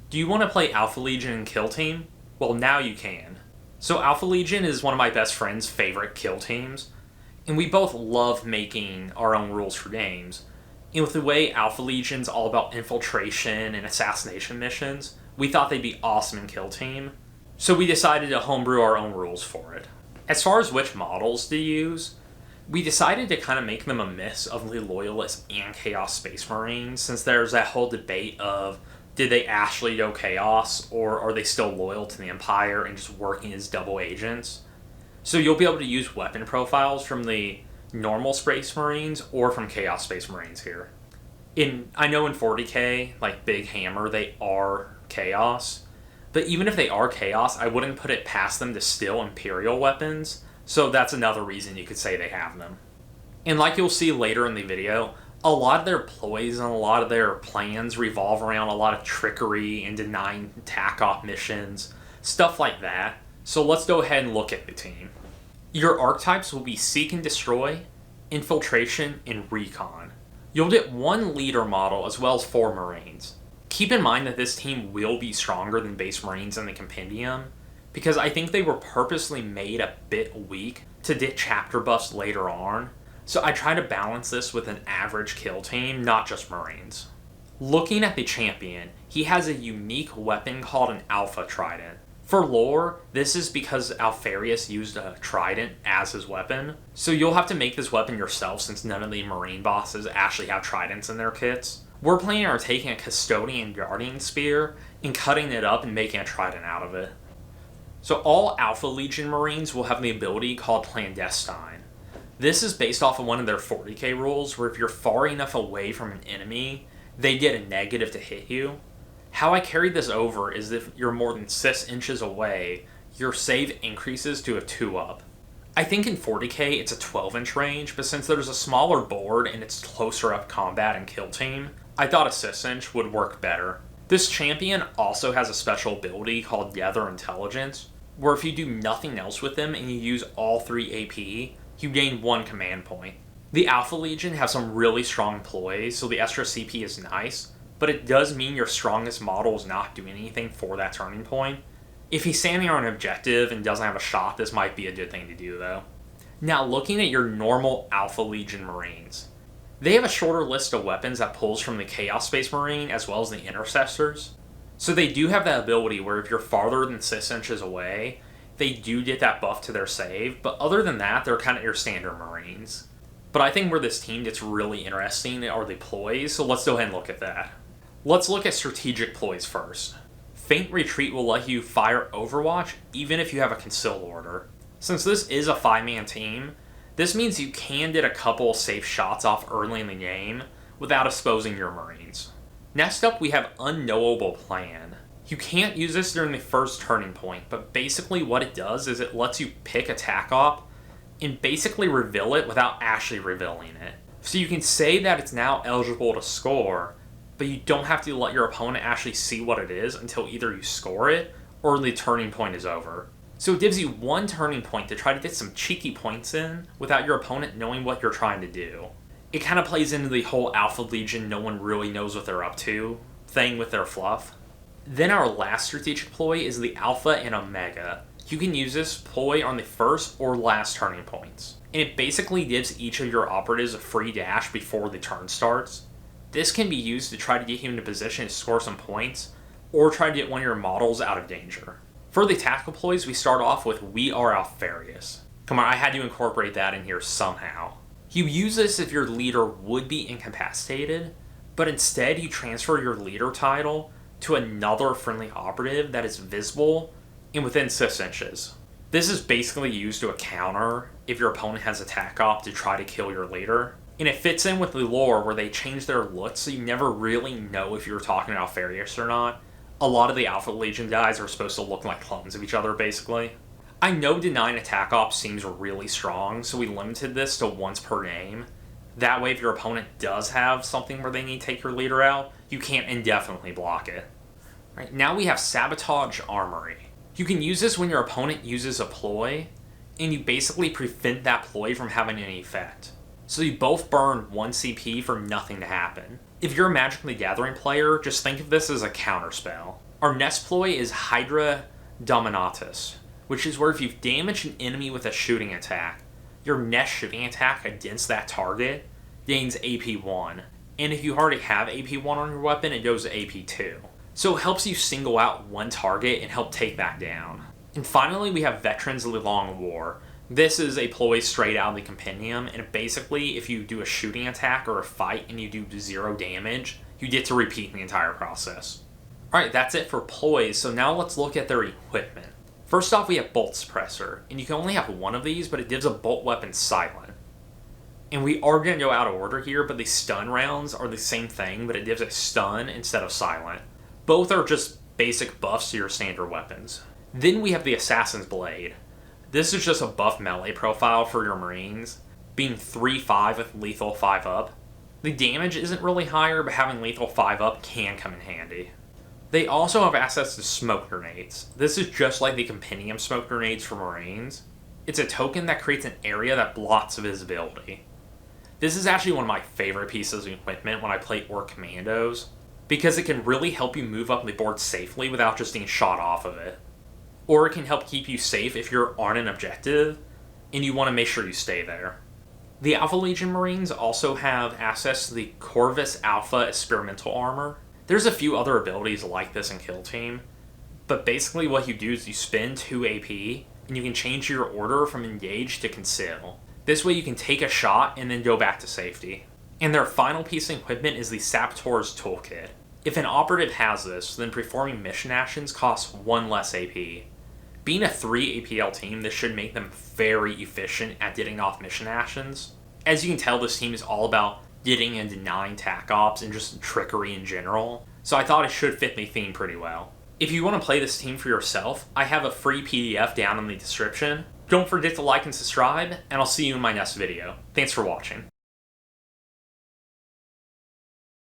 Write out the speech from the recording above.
Do you want to play Alpha Legion and Kill Team? Well, now you can. So Alpha Legion is one of my best friend's favorite kill teams, and we both love making our own rules for games. And with the way Alpha Legion's all about infiltration and assassination missions, we thought they'd be awesome in Kill Team, so we decided to homebrew our own rules for it. As far as which models to use, we decided to kind of make them a mix of the Loyalists and Chaos Space Marines, since there's that whole debate of did they actually go Chaos, or are they still loyal to the Empire and just working as double agents? So you'll be able to use weapon profiles from the normal Space Marines or from Chaos Space Marines here. I know in 40k, like Big Hammer, they are Chaos, but even if they are Chaos, I wouldn't put it past them to steal Imperial weapons, so that's another reason you could say they have them. And like you'll see later in the video, a lot of their ploys and a lot of their plans revolve around a lot of trickery and denying attack-off missions, stuff like that. So let's go ahead and look at the team. Your archetypes will be Seek and Destroy, Infiltration, and Recon. You'll get one leader model as well as 4 Marines. Keep in mind that this team will be stronger than base Marines in the Compendium, because I think they were purposely made a bit weak to get chapter buffs later on. So I try to balance this with an average kill team, not just Marines. Looking at the champion, he has a unique weapon called an Alpha Trident. For lore, this is because Alpharius used a trident as his weapon, so you'll have to make this weapon yourself since none of the Marine bosses actually have tridents in their kits. We're planning on taking a Custodian Guardian Spear and cutting it up and making a trident out of it. So all Alpha Legion Marines will have the ability called Clandestine. This is based off of one of their 40k rules, where if you're far enough away from an enemy, they get a negative to hit you. How I carried this over is if you're more than 6 inches away, your save increases to a 2-up. I think in 40k it's a 12-inch range, but since there's a smaller board and it's closer up combat and kill team, I thought a 6-inch would work better. This champion also has a special ability called Gather Intelligence, where if you do nothing else with them and you use all 3 AP, you gain 1 command point. The Alpha Legion have some really strong ploys, so the extra CP is nice, but it does mean your strongest model is not doing anything for that turning point. If he's standing on an objective and doesn't have a shot, this might be a good thing to do though. Now looking at your normal Alpha Legion Marines, they have a shorter list of weapons that pulls from the Chaos Space Marine as well as the Intercessors. So they do have that ability where if you're farther than 6 inches away, they do get that buff to their save, but other than that, they're kind of your standard Marines. But I think where this team gets really interesting are the ploys, so let's go ahead and look at that. Let's look at strategic ploys first. Feint Retreat will let you fire Overwatch even if you have a Conceal Order. Since this is a 5-man team, this means you can get a couple safe shots off early in the game without exposing your Marines. Next up, we have Unknowable Plan. You can't use this during the first turning point, but basically what it does is it lets you pick attack op and basically reveal it without actually revealing it. So you can say that it's now eligible to score, but you don't have to let your opponent actually see what it is until either you score it or the turning point is over. So it gives you 1 turning point to try to get some cheeky points in without your opponent knowing what you're trying to do. It kind of plays into the whole Alpha Legion no one really knows what they're up to thing with their fluff. Then our last strategic ploy is the Alpha and Omega. You can use this ploy on the first or last turning points, and it basically gives each of your operatives a free dash before the turn starts. This can be used to try to get him in a position to score some points, or try to get one of your models out of danger. For the tactical ploys, we start off with We Are Alpharius. Come on, I had to incorporate that in here somehow. You use this if your leader would be incapacitated, but instead you transfer your leader title to another friendly operative that is visible and within 6 inches. This is basically used to a counter if your opponent has attack op to try to kill your leader. And it fits in with the lore where they change their looks so you never really know if you're talking about Alpharius or not. A lot of the Alpha Legion guys are supposed to look like clones of each other basically. I know denying attack op seems really strong, so we limited this to once per game. That way if your opponent does have something where they need to take your leader out, you can't indefinitely block it. Right, now we have Sabotage Armory. You can use this when your opponent uses a ploy, and you basically prevent that ploy from having any effect. So you both burn 1 CP for nothing to happen. If you're a Magic the Gathering player, just think of this as a counterspell. Our next ploy is Hydra Dominatus, which is where if you've damaged an enemy with a shooting attack, your next shooting attack against that target gains AP 1. And if you already have AP 1 on your weapon, it goes to AP 2. So it helps you single out one target and help take that down. And finally, we have Veterans of the Long War. This is a ploy straight out of the compendium, and basically, if you do a shooting attack or a fight and you do 0 damage, you get to repeat the entire process. Alright, that's it for ploys, so now let's look at their equipment. First off, we have Bolt Suppressor, and you can only have one of these, but it gives a bolt weapon silent. And we are going to go out of order here, but the stun rounds are the same thing, but it gives a stun instead of silent. Both are just basic buffs to your standard weapons. Then we have the Assassin's Blade. This is just a buff melee profile for your Marines, being 3-5 with lethal 5-up. The damage isn't really higher, but having lethal 5-up can come in handy. They also have access to smoke grenades. This is just like the Compendium smoke grenades for Marines. It's a token that creates an area that blocks visibility. This is actually one of my favorite pieces of equipment when I play Orc Commandos, because it can really help you move up the board safely without just being shot off of it. Or it can help keep you safe if you're on an objective and you want to make sure you stay there. The Alpha Legion Marines also have access to the Corvus Alpha Experimental Armor. There's a few other abilities like this in Kill Team, but basically what you do is you spend 2 AP and you can change your order from Engage to Conceal. This way you can take a shot and then go back to safety. And their final piece of equipment is the Sabotage's Toolkit. If an operative has this, then performing mission actions costs 1 less AP. Being a 3 APL team, this should make them very efficient at getting off mission actions. As you can tell, this team is all about getting and denying tac ops and just trickery in general, so I thought it should fit the theme pretty well. If you want to play this team for yourself, I have a free PDF down in the description. Don't forget to like and subscribe, and I'll see you in my next video. Thanks for watching.